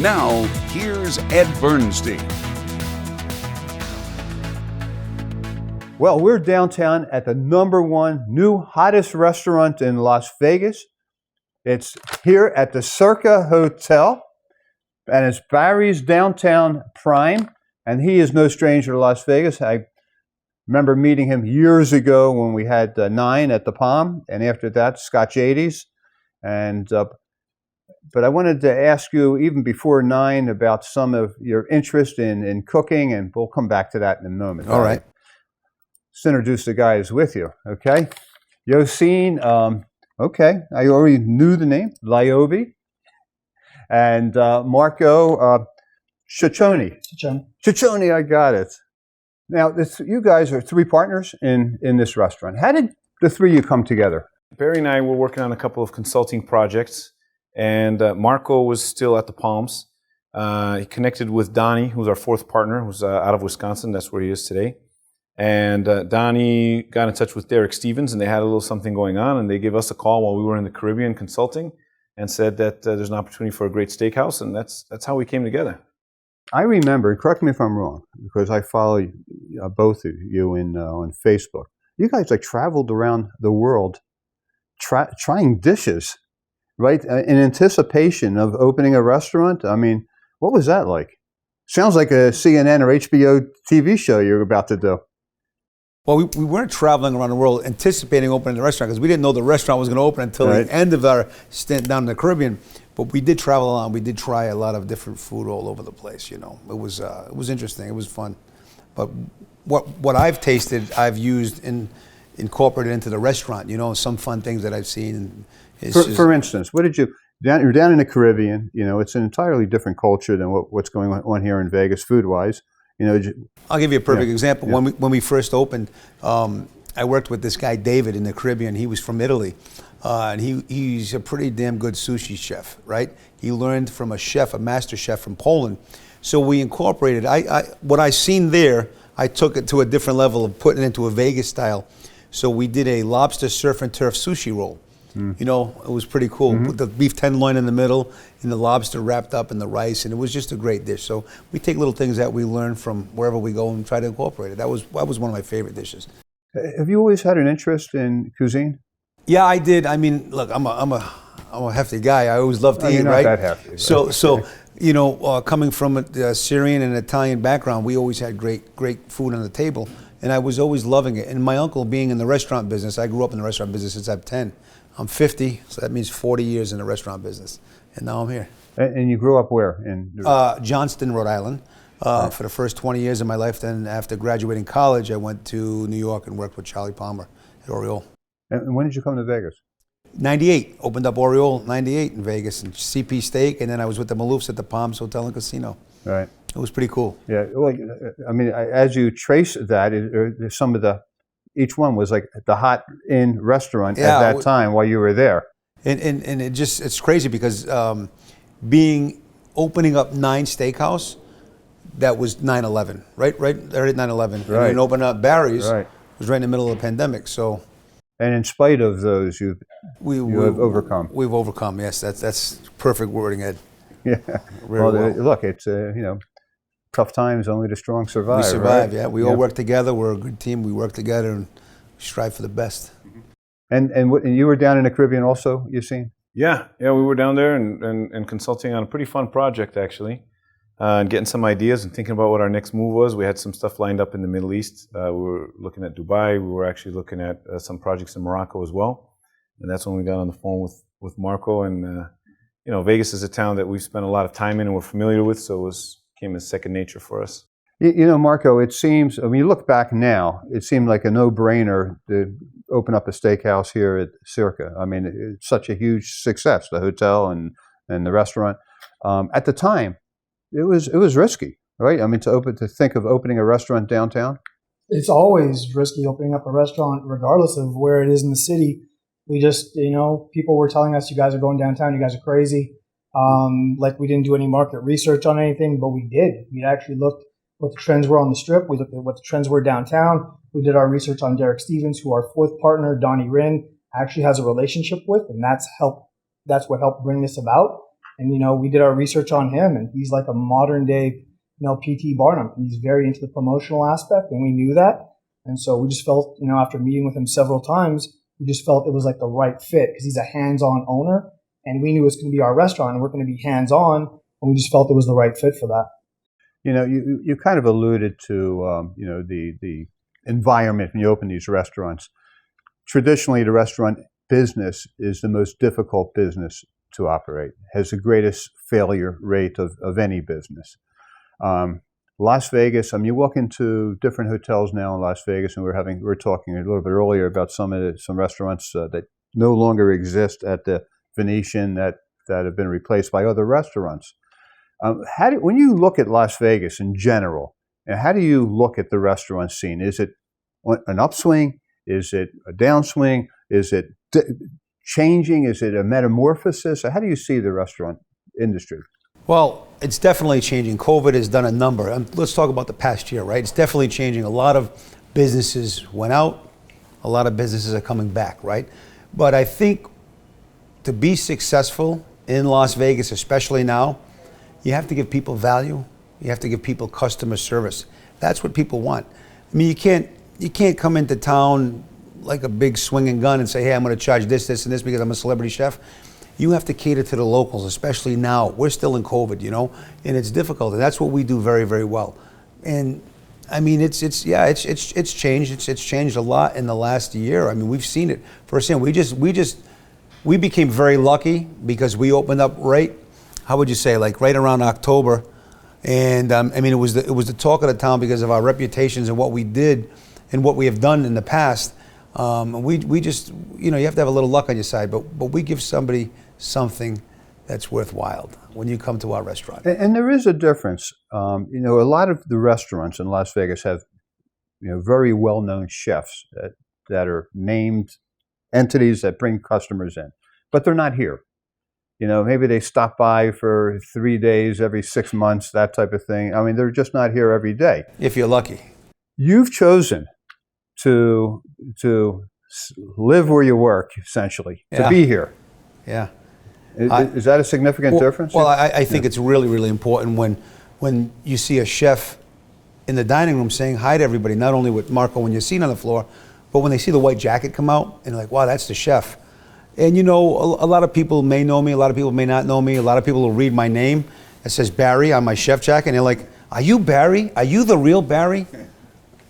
Now, here's Ed Bernstein. Well, we're downtown at the #1 new hottest restaurant in Las Vegas. It's here at the Circa Hotel, and it's Barry's Downtown Prime, and he is no stranger to Las Vegas. I remember meeting him years ago when we had 9 at the Palm, and after that, Scotch 80s. And but I wanted to ask you, even before 9, about some of your interest in cooking, and we'll come back to that in a moment. All right. Let's introduce the guy who's with you, okay? Yassine, okay, I already knew the name, Lyoubi. And Marco Cicione. Cicione, I got it. Now, you guys are 3 partners in this restaurant. How did the 3 of you come together? Barry and I were working on a couple of consulting projects, and Marco was still at the Palms. He connected with Donnie, who's our 4th partner, who's out of Wisconsin. That's where he is today. And Donnie got in touch with Derek Stevens, and they had a little something going on, and they gave us a call while we were in the Caribbean consulting and said that there's an opportunity for a great steakhouse, and that's how we came together. I remember, correct me if I'm wrong, because I follow both of you on Facebook. You guys traveled around the world trying dishes, right, in anticipation of opening a restaurant. I mean, what was that like? Sounds like a CNN or HBO TV show you're about to do. Well, we weren't traveling around the world anticipating opening the restaurant because we didn't know the restaurant was going to open until the end of our stint down in the Caribbean. But we did travel around. We did try a lot of different food all over the place. You know, it was interesting. It was fun. But what I've tasted, I've used and incorporated into the restaurant. You know, some fun things that I've seen. For instance, what did you? You're down in the Caribbean. You know, it's an entirely different culture than what's going on here in Vegas, food-wise. You know, I'll give you a perfect example. Yeah. When we first opened, I worked with this guy David in the Caribbean. He was from Italy, and he's a pretty damn good sushi chef, right? He learned from a master chef from Poland. So we incorporated. What I seen there, I took it to a different level of putting it into a Vegas style. So we did a lobster surf and turf sushi roll. You know, it was pretty cool. With the beef tenderloin in the middle and the lobster wrapped up in the rice, and it was just a great dish. So we take little things that we learn from wherever we go and try to incorporate it. That was one of my favorite dishes. Have you always had an interest in cuisine? Yeah, I did. I mean, look, I'm a hefty guy. I always loved to eat, you're not right? That hefty. So you know, coming from a Syrian and Italian background, we always had great food on the table, and I was always loving it. And my uncle, being in the restaurant business, I grew up in the restaurant business since I'm 10. I'm 50, so that means 40 years in the restaurant business, and now I'm here. And you grew up where? Johnston, Rhode Island, for the first 20 years of my life. Then after graduating college, I went to New York and worked with Charlie Palmer at Oriole. And when did you come to Vegas? 98, opened up Oriole, 98 in Vegas, and CP Steak, and then I was with the Maloofs at the Palms Hotel and Casino. Right. It was pretty cool. Yeah, well, I mean, as you trace that, some of each one was like the hot in restaurant at that time while you were there. And it's crazy because opening up 9 Steakhouse, that was 9/11, right there at 9/11. Right. And opening up Barry's was right in the middle of the pandemic. So. And in spite of those, you have overcome. We've overcome. Yes, that's perfect wording, Ed. Yeah. Look, it's tough times, only the strong survive. We survive, right? yeah. We all work together. We're a good team. We work together and strive for the best. And you were down in the Caribbean also, Yassine? Yeah, we were down there and consulting on a pretty fun project, actually, and getting some ideas and thinking about what our next move was. We had some stuff lined up in the Middle East. We were looking at Dubai. We were actually looking at some projects in Morocco as well. And that's when we got on the phone with Marco. And, you know, Vegas is a town that we've spent a lot of time in and we're familiar with, so it came as second nature for us. You know, Marco, it seems, when you look back now, it seemed like a no-brainer to open up a steakhouse here at Circa. I mean, it's such a huge success, the hotel and the restaurant. At the time, it was risky, right? I mean, to think of opening a restaurant downtown. It's always risky opening up a restaurant, regardless of where it is in the city. We just, you know, people were telling us, you guys are going downtown, you guys are crazy. Like we didn't do any market research on anything, but we did. We actually looked what the trends were on the Strip. We looked at what the trends were downtown. We did our research on Derek Stevens, who our 4th partner, Donnie Rinn, actually has a relationship with, and that's what helped bring this about. And, we did our research on him, and he's like a modern day, P.T. Barnum. He's very into the promotional aspect, and we knew that. And so we just felt, after meeting with him several times, we just felt it was like the right fit because he's a hands-on owner, and we knew it was going to be our restaurant, and we're going to be hands-on, and we just felt it was the right fit for that. You kind of alluded to, the environment when you open these restaurants. Traditionally, the restaurant business is the most difficult business to operate, has the greatest failure rate of any business. Las Vegas, you walk into different hotels now in Las Vegas, and we were talking a little bit earlier about some restaurants that no longer exist at the Venetian that have been replaced by other restaurants. When you look at Las Vegas in general, how do you look at the restaurant scene? Is it an upswing? Is it a downswing? Is it changing? Is it a metamorphosis? How do you see the restaurant industry? Well, it's definitely changing. COVID has done a number. Let's talk about the past year, right? It's definitely changing. A lot of businesses went out. A lot of businesses are coming back, right? But I think to be successful in Las Vegas, especially now, you have to give people value. You have to give people customer service. That's what people want. You can't come into town like a big swinging gun and say, hey, I'm going to charge this, and this because I'm a celebrity chef. You have to cater to the locals, especially now. We're still in COVID, and it's difficult, and that's what we do very, very well. And it's changed. It's changed a lot in the last year. We've seen it firsthand. We became very lucky because we opened up right around October, and it was the talk of the town because of our reputations and what we did and what we have done in the past. We just, you have to have a little luck on your side, but we give somebody something that's worthwhile when you come to our restaurant. And there is a difference. A lot of the restaurants in Las Vegas have, very well-known chefs that are named entities that bring customers in, but they're not here. Maybe they stop by for 3 days every 6 months, that type of thing. They're just not here every day. If you're lucky. You've chosen to live where you work, essentially, to be here. Yeah. Is that a significant difference? Well, I think it's really, really important when you see a chef in the dining room saying hi to everybody, not only with Marco and Yassine on the floor, but when they see the white jacket come out and they're like, wow, that's the chef. And a lot of people may know me, a lot of people may not know me, a lot of people will read my name. It says Barry on my chef jacket, and they're like, are you Barry? Are you the real Barry?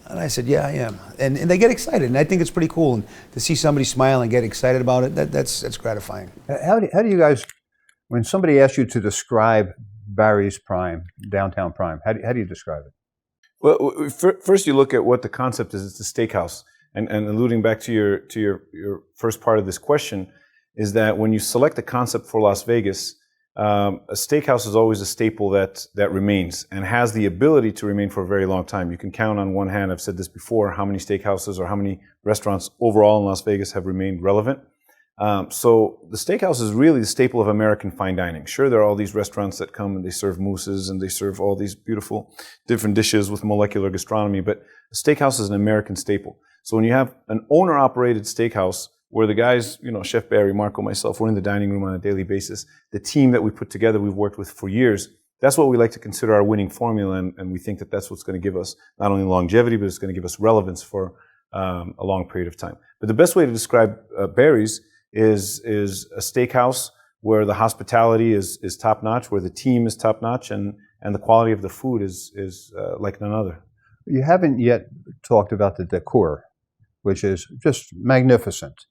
And I said, yeah, I am. And they get excited, and I think it's pretty cool. And to see somebody smile and get excited about it, that's gratifying. How do you guys, when somebody asks you to describe Barry's Prime, Downtown Prime, how do you describe it? Well, first you look at what the concept is. It's a steakhouse. And alluding back to your first part of this question, is that when you select a concept for Las Vegas, a steakhouse is always a staple that remains and has the ability to remain for a very long time. You can count on one hand, I've said this before, how many steakhouses or how many restaurants overall in Las Vegas have remained relevant. So the steakhouse is really the staple of American fine dining. Sure, there are all these restaurants that come and they serve mousses and they serve all these beautiful different dishes with molecular gastronomy, but a steakhouse is an American staple. So when you have an owner-operated steakhouse where the guys, Chef Barry, Marco, myself, we're in the dining room on a daily basis, the team that we put together, we've worked with for years, that's what we like to consider our winning formula, and we think that that's what's going to give us not only longevity, but it's going to give us relevance for a long period of time. But the best way to describe Barry's is a steakhouse where the hospitality is top-notch, where the team is top-notch, and the quality of the food is like none other. You haven't yet talked about the decor, which is just magnificent.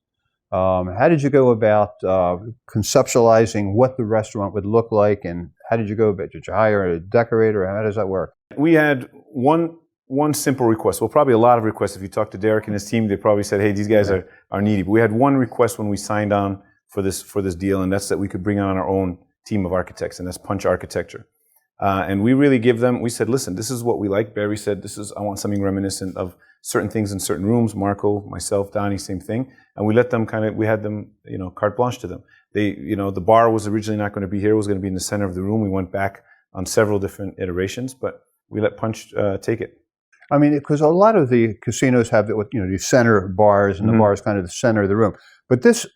How did you go about conceptualizing what the restaurant would look like, and how did you go about it? Did you hire a decorator? How does that work? We had one simple request. Well, probably a lot of requests. If you talk to Derek and his team, they probably said, hey, these guys are needy. But we had one request when we signed on for this deal, and that's that we could bring on our own team of architects, and that's Punch Architecture. And we really we said, listen, this is what we like. Barry said, I want something reminiscent of certain things in certain rooms. Marco, myself, Donnie, same thing. And we let them we had them, carte blanche to them. The bar was originally not going to be here. It was going to be in the center of the room. We went back on several different iterations, but we let Punch take it. Because a lot of the casinos have these center bars, and the bar is kind of the center of the room. But this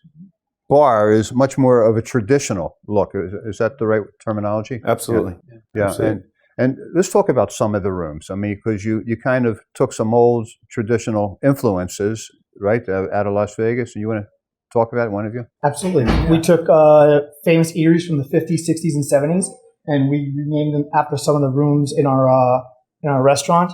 bar is much more of a traditional look. Is that the right terminology? Absolutely. Yeah. Absolutely. And let's talk about some of the rooms. I mean, because you kind of took some old traditional influences, right, out of Las Vegas, and you want to talk about it, one of you? Absolutely. We took famous eateries from the 50s, 60s, and 70s, and we renamed them after some of the rooms in our restaurant.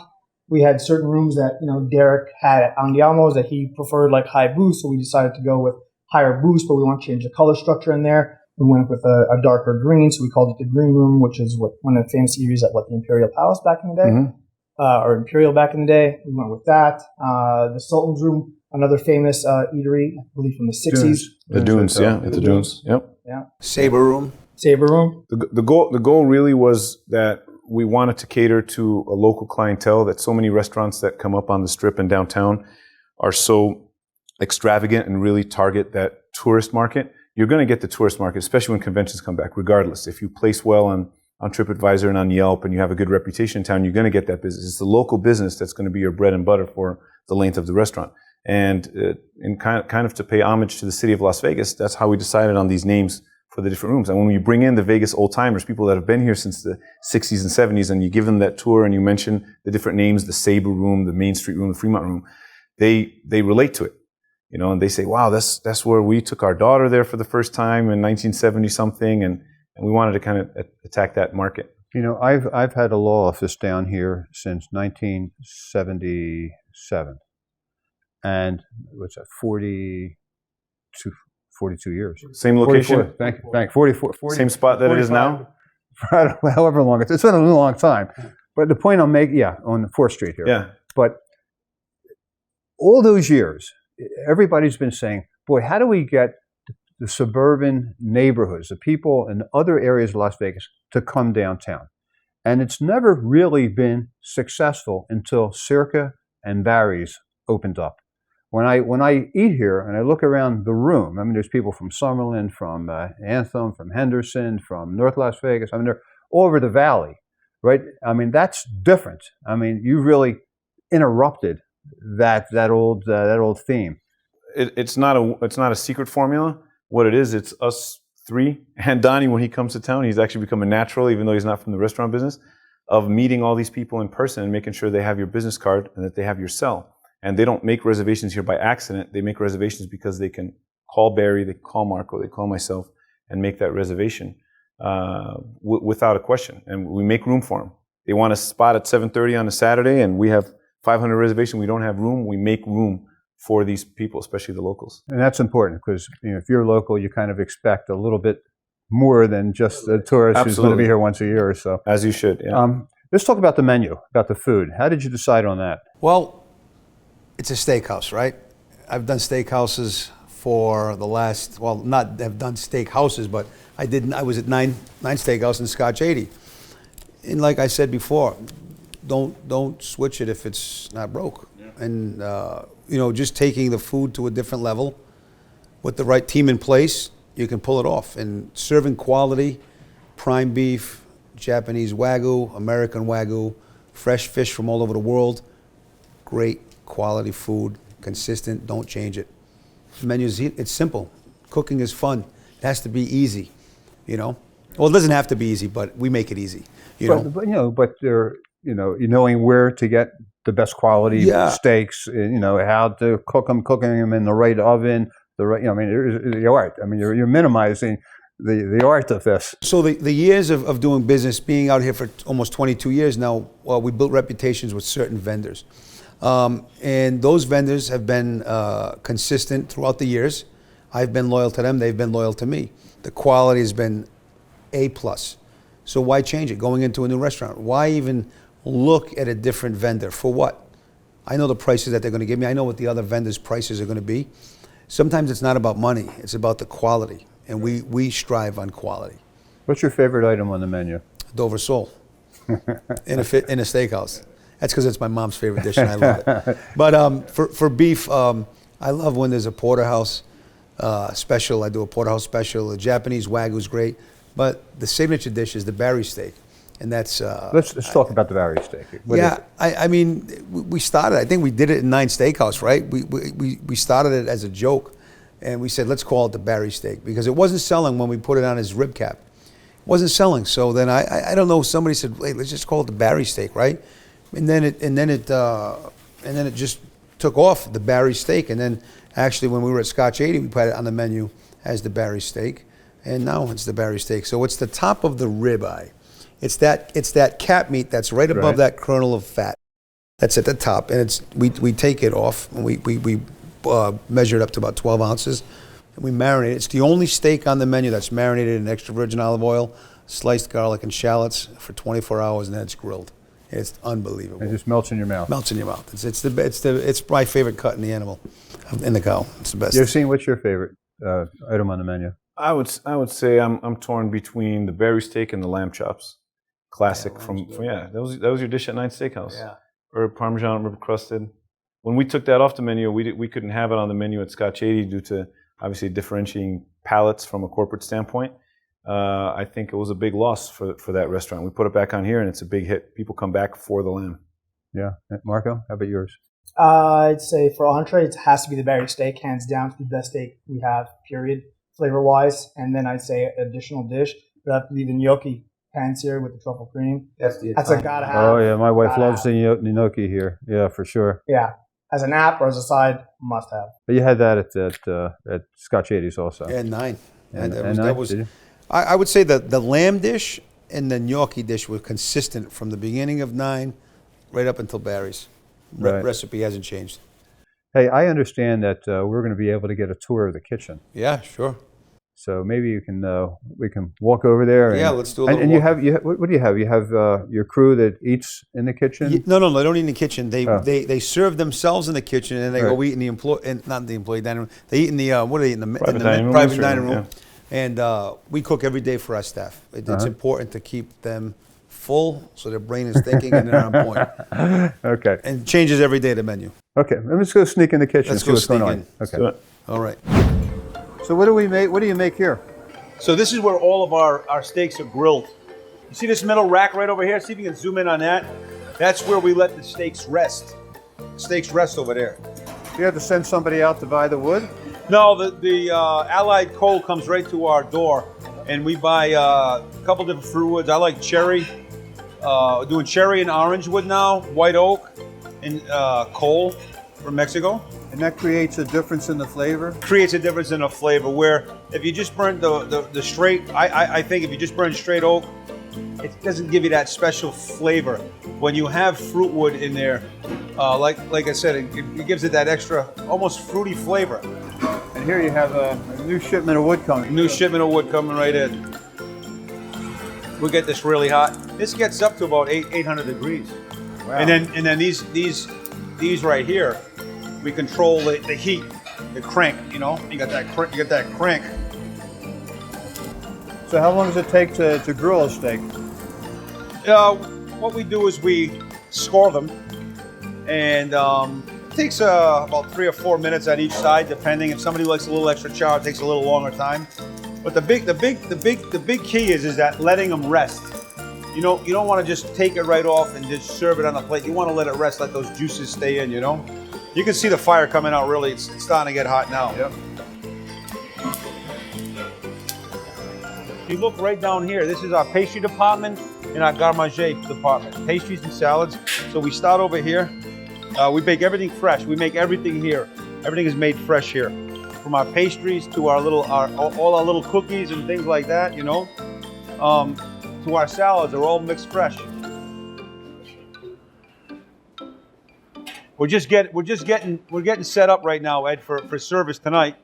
We had certain rooms that Derek had at Andiamo's that he preferred like high boost, so we decided to go with higher boost, but we want to change the color structure in there. We went with a darker green, so we called it the Green Room, which is one of the famous eateries at the Imperial Palace back in the day, or Imperial back in the day. We went with that. The Sultan's Room, another famous eatery, I believe from the 60s. The Dunes, yeah, at the Dunes. Yep. Yeah. Saber Room. Saber Room. The goal really was that we wanted to cater to a local clientele. That so many restaurants that come up on the Strip and downtown are so extravagant and really target that tourist market. You're going to get the tourist market, especially when conventions come back, regardless. If you place well on TripAdvisor and on Yelp and you have a good reputation in town, you're going to get that business. It's the local business that's going to be your bread and butter for the length of the restaurant. And kind of to pay homage to the city of Las Vegas, that's how we decided on these names for the different rooms. And when you bring in the Vegas old timers, people that have been here since the 60s and 70s, and you give them that tour and you mention the different names, the Sabre Room, the Main Street Room, the Fremont Room, they relate to it. And they say, wow, that's where we took our daughter there for the first time in 1970 something, and we wanted to kind of attack that market. I've had a law office down here since 1977, and what's that, 42 years. Same location? 44, thank you. 44. Same spot that it is now? However long. It's been a long time. But the point I'm making, on 4th Street here. Yeah. But all those years, everybody's been saying, boy, how do we get the suburban neighborhoods, the people in other areas of Las Vegas, to come downtown? And it's never really been successful until Circa and Barry's opened up. When I eat here and I look around the room, I mean, there's people from Summerlin, from Anthem, from Henderson, from North Las Vegas. I mean, they're all over the valley, right? I mean, that's different. I mean, you really interrupted that old theme. It's not a secret formula. What it is, it's us three and Donnie. When he comes to town, he's actually become a natural, even though he's not from the restaurant business, of meeting all these people in person and making sure they have your business card and that they have your cell. And they don't make reservations here by accident. They make reservations because they can call Barry, they call Marco, they call myself, and make that reservation without a question. And we make room for them. They want a spot at 7:30 on a Saturday, and we have 500 reservations. We don't have room. We make room for these people, especially the locals. And that's important because if you're local, you kind of expect a little bit more than just a tourist who's going to be here once a year or so. As you should, yeah. Let's talk about the menu, about the food. How did you decide on that? Well, it's a steakhouse, right? I've done steakhouses for the last, not have done steakhouses, but I was at nine steakhouse in Scotch 80. And like I said before, don't switch it if it's not broke. Yeah. And just taking the food to a different level with the right team in place, you can pull it off. And serving quality, prime beef, Japanese Wagyu, American Wagyu, fresh fish from all over the world, great quality food, consistent, don't change it. The menu's, it's simple. Cooking is fun. It has to be easy, Well, it doesn't have to be easy, but we make it easy, But they're, knowing where to get the best quality steaks, how to cooking them in the right oven, the art. I mean, you're minimizing the art of this. So the years of doing business, being out here for almost 22 years now, we built reputations with certain vendors. And those vendors have been consistent throughout the years. I've been loyal to them, they've been loyal to me. The quality has been A+. So why change it? Going into a new restaurant, why even look at a different vendor? For what? I know the prices that they're going to give me. I know what the other vendors' prices are going to be. Sometimes it's not about money, it's about the quality. And we strive on quality. What's your favorite item on the menu? Dover sole in a steakhouse. That's because it's my mom's favorite dish and I love it. But for beef, I love when there's a porterhouse special. I do a porterhouse special. The Japanese Wagyu is great. But the signature dish is the Barry steak. And that's... Let's talk about the Barry steak. I mean, we started, I think we did it in 9 Steakhouse, right? We started it as a joke. and we said, let's call it the Barry steak, because it wasn't selling when we put it on his rib cap. It wasn't selling. So then I don't know, somebody said, wait, let's just call it the Barry steak, right? And then it just took off, the Barry steak. And then actually when we were at Scotch 80, we put it on the menu as the Barry steak. And now it's the Barry steak. So it's the top of the ribeye. It's that cap meat that's right above that kernel of fat. That's at the top, and we take it off, and we measure it up to about 12 ounces, and we marinate it. It's the only steak on the menu that's marinated in extra virgin olive oil, sliced garlic, and shallots for 24 hours, and then it's grilled. It's unbelievable. It just melts in your mouth. Melts in your mouth. It's my favorite cut in the animal, in the cow. It's the best. Yassine, what's your favorite item on the menu? I would say I'm torn between the Barry steak and the lamb chops. Classic that was your dish at Nine Steakhouse. Yeah. Herb Parmesan, rib crusted. When we took that off the menu, we couldn't have it on the menu at Scotch 80 due to obviously differentiating palates from a corporate standpoint. I think it was a big loss for that restaurant. We put it back on here, and it's a big hit. People come back for the lamb. Yeah, Marco, how about yours? I'd say for entree, it has to be the Barry steak, hands down. It's the best steak we have, period, flavor-wise. And then I'd say additional dish would have to be the gnocchi pancier with the truffle cream. That's a gotta have. Oh yeah, my wife loves the gnocchi here. Yeah, for sure. Yeah, as an app or as a side, must have. But you had that at Scotch 80s also. Yeah, 9. And that was. I would say that the lamb dish and the gnocchi dish were consistent from the beginning of 9 right up until Barry's. Right. Recipe hasn't changed. Hey, I understand that we're going to be able to get a tour of the kitchen. Yeah, sure. So maybe you can we can walk over there. Yeah, let's do a little And walk. what do you have? You have your crew that eats in the kitchen? No, they don't eat in the kitchen. They serve themselves in the kitchen, and they go eat in the not the employee dining room. They eat in the what do they eat in the private dining room. Yeah. And we cook every day for our staff. It's important to keep them full so their brain is thinking and they're on point. Okay. And changes every day the menu. Okay, let's go sneak in the kitchen. Let's and see go what's going sneak on. in. Okay. All right. So what do we make? What do you make here? So this is where all of our steaks are grilled. You see this middle rack right over here? See if you can zoom in on that. That's where we let the steaks rest. Steaks rest over there. Do you have to send somebody out to buy the wood? No, the Allied coal comes right to our door, and we buy a couple different fruit woods. I like cherry. Doing cherry and orange wood now, white oak, and coal from Mexico. And that creates a difference in the flavor? Creates a difference in the flavor, where if you just burn the straight, I think if you just burn straight oak, it doesn't give you that special flavor. When you have fruit wood in there, like I said, it gives it that extra, almost fruity flavor. And here you have a new shipment of wood coming. New shipment of wood coming right in. We'll get this really hot. This gets up to about 800 degrees. Wow. And then these right here, we control the heat, the crank. You know, you got that crank. So how long does it take to grill a steak? What we do is we score them, and it takes about 3 or 4 minutes on each side, depending. If somebody likes a little extra char, it takes a little longer time. But the big key is that letting them rest. You don't want to just take it right off and just serve it on a plate. You want to let it rest, let those juices stay in. You know, you can see the fire coming out. Really, it's starting to get hot now. Yep. If you look right down here, this is our pastry department and our garde-manger department. Pastries and salads. So we start over here. We bake everything fresh. We make everything here. Everything is made fresh here. From our pastries to all our little cookies and things like that, you know, to our salads, they're all mixed fresh. We're getting set up right now, Ed, for service tonight.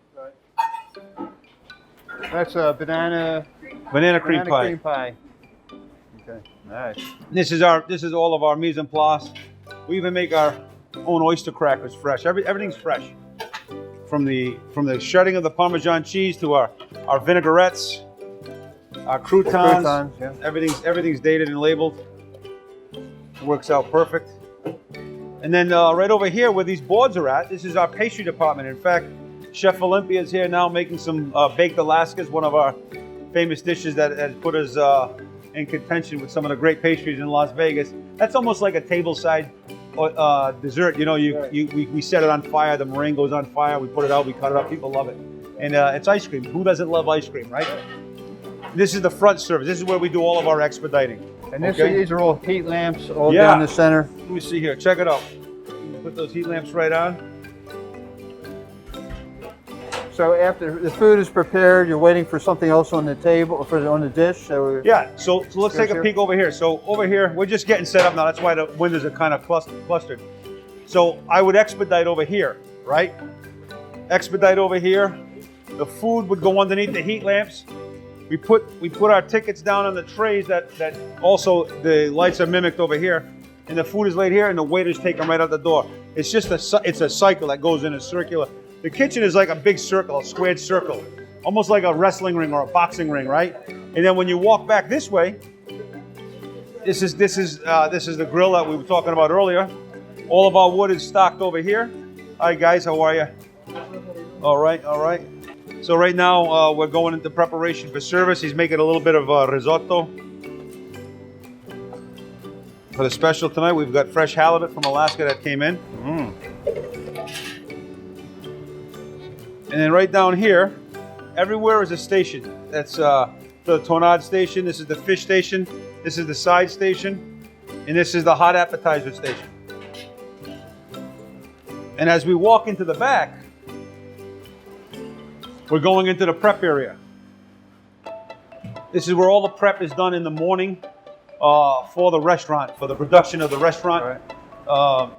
That's a banana cream pie. Okay, nice. This is all of our mise en place. We even make our own oyster crackers fresh. Everything's fresh. From the shredding of the Parmesan cheese to our vinaigrettes, our croutons. Yeah. Everything's dated and labeled. It works out perfect. And then right over here where these boards are at, this is our pastry department. In fact, Chef Olympia is here now making some baked Alaskas, one of our famous dishes that has put us in contention with some of the great pastries in Las Vegas. That's almost like a tableside dessert. You know, we set it on fire, the meringue goes on fire, we put it out, we cut it up, people love it. and it's ice cream. Who doesn't love ice cream, right? This is the front service. This is where we do all of our expediting. And these are all heat lamps all Yeah. down the center. Let me see here. Check it out. Put those heat lamps right on. So after the food is prepared, you're waiting for something else on the table, on the dish. So Yeah, so let's take a here. peek over here. So over here, we're just getting set up now. That's why the windows are kind of clustered. So I would expedite over here, right? Expedite over here. The food would go underneath the heat lamps. We put our tickets down on the trays that also the lights are mimicked over here. And the food is laid here, and the waiters take them right out the door. It's just it's a cycle that goes in a circular. The kitchen is like a big circle, a squared circle, almost like a wrestling ring or a boxing ring, right? And then when you walk back this way, this is the grill that we were talking about earlier. All of our wood is stocked over here. Hi guys, how are you? All right, all right. So right now we're going into preparation for service. He's making a little bit of risotto. For the special tonight, we've got fresh halibut from Alaska that came in. And then right down here, everywhere is a station. That's the tonade station. This is the fish station. This is the side station. And this is the hot appetizer station. And as we walk into the back, we're going into the prep area. This is where all the prep is done in the morning for the restaurant, for the production of the restaurant. Right.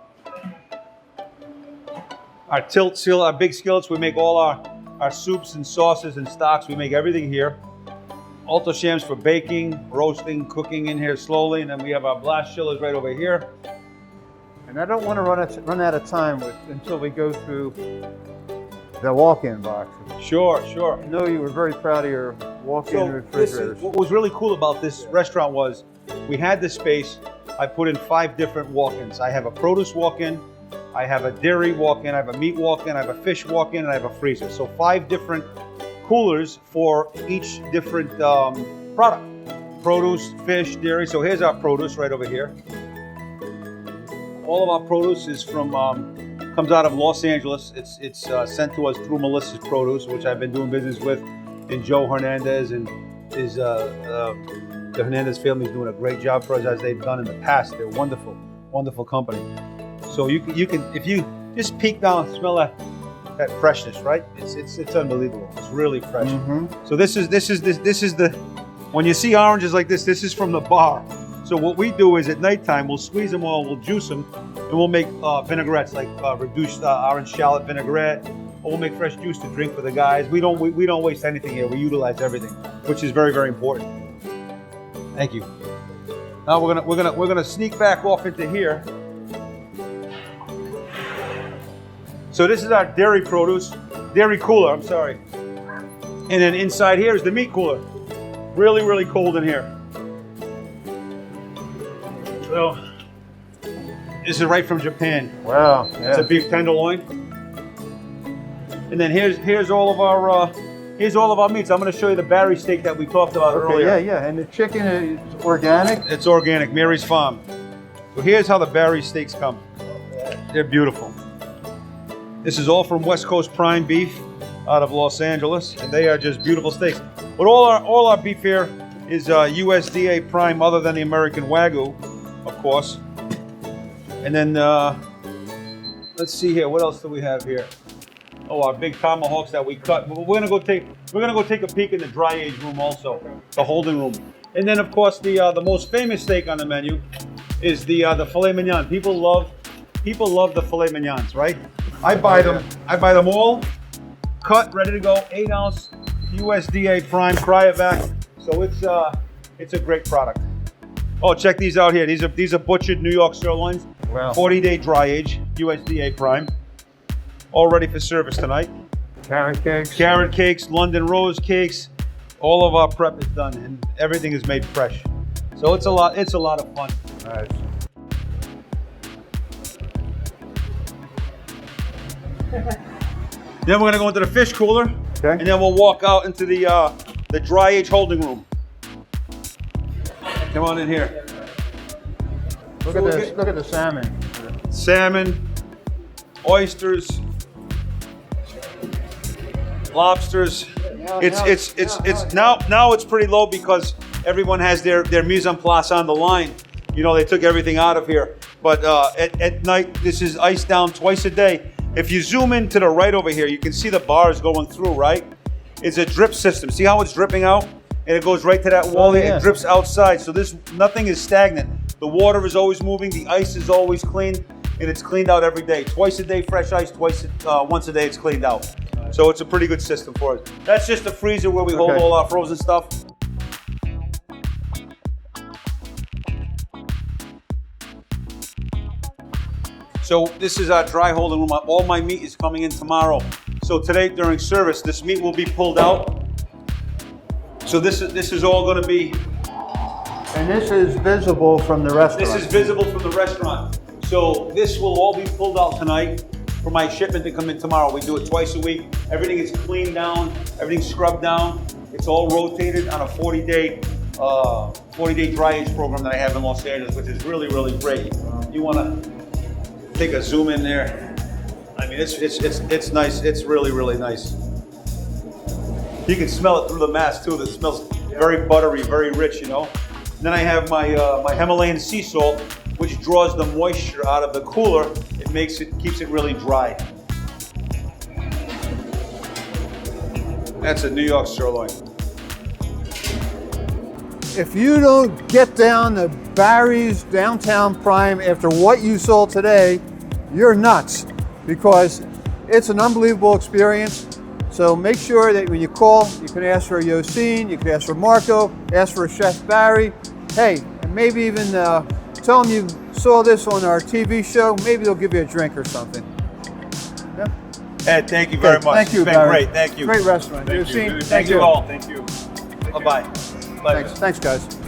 Our tilt seal, our big skillets, we make all our soups and sauces and stocks. We make everything here. Alto shams for baking, roasting, cooking in here slowly. And then we have our blast chillers right over here. And I don't want to run out of time until we go through the walk-in box. Sure, sure. I know you were very proud of your walk-in refrigerators. What was really cool about this restaurant was we had this space. I put in 5 different walk-ins. I have a produce walk-in, I have a dairy walk-in, I have a meat walk-in, I have a fish walk-in, and I have a freezer. So 5 different coolers for each different product. Produce, fish, dairy. So here's our produce right over here. All of our produce is from comes out of Los Angeles. It's sent to us through Melissa's Produce, which I've been doing business with, and Joe Hernandez, and the Hernandez family is doing a great job for us as they've done in the past. They're wonderful, wonderful company. So you can if you just peek down and smell that freshness, right? It's unbelievable. It's really fresh. Mm-hmm. So this is the when you see oranges like this is from the bar. So what we do is at nighttime we'll squeeze them all, we'll juice them, and we'll make vinaigrettes like reduced orange shallot vinaigrette, or we'll make fresh juice to drink for the guys. We don't waste anything here. We utilize everything, which is very, very important. Thank you. Now we're gonna sneak back off into here. So this is our dairy produce, dairy cooler. I'm sorry. And then inside here is the meat cooler. Really, really cold in here. So this is right from Japan. Wow. Yeah. It's a beef tenderloin. And then here's all of our meats. I'm going to show you the Barry steak that we talked about earlier. Yeah. And the chicken is organic. It's organic, Mary's Farm. So here's how the Barry steaks come. They're beautiful. This is all from West Coast Prime beef out of Los Angeles, and they are just beautiful steaks. But all our beef here is USDA Prime, other than the American Wagyu, of course. And then let's see here. What else do we have here? Oh, our big tomahawks that we cut. But we're gonna go take a peek in the dry age room also, the holding room. And then of course the most famous steak on the menu is the filet mignon. People love the filet mignons, right? I buy them all cut, ready to go, 8-ounce USDA Prime Cryovac. So it's a great product. Oh, check these out here. These are butchered New York sirloins. Wow. 40-day dry age, USDA Prime. All ready for service tonight. Carrot cakes. Carrot cakes, London rose cakes. All of our prep is done, and everything is made fresh. So it's a lot of fun. Nice. Then we're gonna go into the fish cooler, Okay. and then we'll walk out into the dry age holding room. Come on in here. Look at this. Look at the salmon. Salmon, oysters. lobsters. It's now it's pretty low because everyone has their mise en place on the line. You know, they took everything out of here. But at night, this is iced down twice a day. If you zoom in to the right over here, you can see the bars going through, right? It's a drip system. See how it's dripping out? And it goes right to that wall there. It drips outside. So nothing is stagnant. The water is always moving. The ice is always clean. And it's cleaned out every day. Twice a day, fresh ice. Once a day, it's cleaned out. So it's a pretty good system for us. That's just the freezer where we hold all our frozen stuff. So this is our dry holding room. All my meat is coming in tomorrow. So today during service, this meat will be pulled out. So this is all going to be. And this is visible from the restaurant. This is visible from the restaurant. So this will all be pulled out tonight for my shipment to come in tomorrow. We do it twice a week. Everything is cleaned down. Everything's scrubbed down. It's all rotated on a 40-day dry age program that I have in Los Angeles, which is really, really great. You want to take a zoom in there. I mean, it's nice. It's really, really nice. You can smell it through the mask too. It smells very buttery, very rich, you know. And then I have my Himalayan sea salt, which draws the moisture out of the cooler. Keeps it really dry. That's a New York sirloin. If you don't get down to Barry's Downtown Prime after what you saw today, you're nuts, because it's an unbelievable experience. So make sure that when you call, you can ask for Yassine, you can ask for Marco, ask for Chef Barry. Hey, and maybe even tell them you saw this on our TV show. Maybe they'll give you a drink or something. Yeah? Ed, thank you very much. Thank you, It's been Barry. Great. Thank you. Great restaurant. Thank you. Yassine, Thank you all. Thank you. Bye-bye. Thanks, guys.